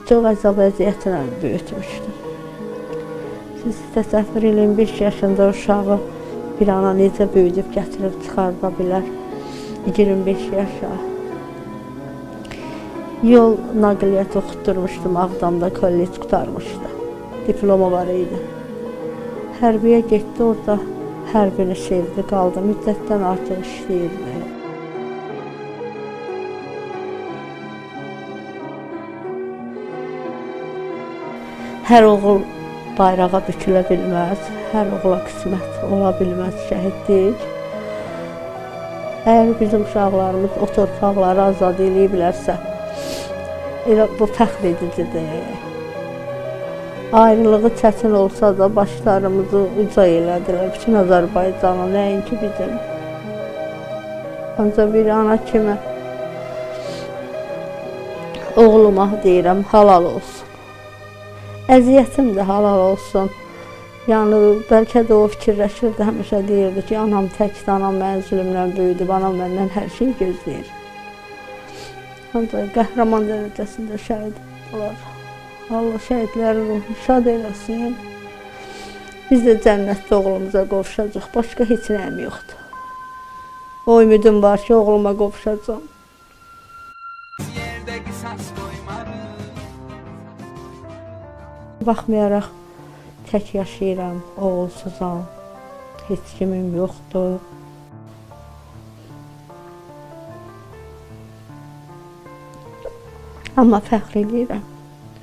Çox əzab əziyyətlə böyütmüşdüm. Siz təsəvvür edin, 5 yaşında uşağı bir ana necə böyüdüb gətirib çıxarda bilər, 25 yaşa. Yol nəqliyyat oxutdurmuşdum, Ağdamda kollec qutarmışdı. Diploma var idi. Hərbiyə getdi, orada hərbini sevdi, qaldı. Müddətdən artıq işləyirdi. Hər oğul bayrağa bükülə bilməz, hər oğula qismət ola bilməz şəhidlik. Əgər bizim uşaqlarımız o torpaqları azad ediblərsə, bu fəxr edicidir. Ayrılığı çətin olsa da başlarımızı uca elədilər, bütün Azərbaycanı, nəinki bizim. Ancaq bir ana kimi oğluma deyirəm, halal olsun. Əziyyətim də halal olsun. Yəni, bəlkə də o fikirləşirdi, həmişə deyirdi ki, anam təkdir, anam mənim zülmlə böyüdüb, anam məndən hər şey gözləyir. Ancaq qəhrəman dərəcəsində şəhid olar. Allah şəhidlərin ruhunu şad eləsin. Biz də cənnətdə oğlumuza qovuşacaq, başqa heç nəyim yoxdur. O ümidim var ki, oğluma qovuşacaq. Baxmayaraq, tək yaşayıram, oğulsuzam, heç kimim yoxdur. Amma fəxr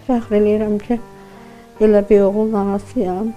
eləyirəm ki, elə bir oğulun anasıyam.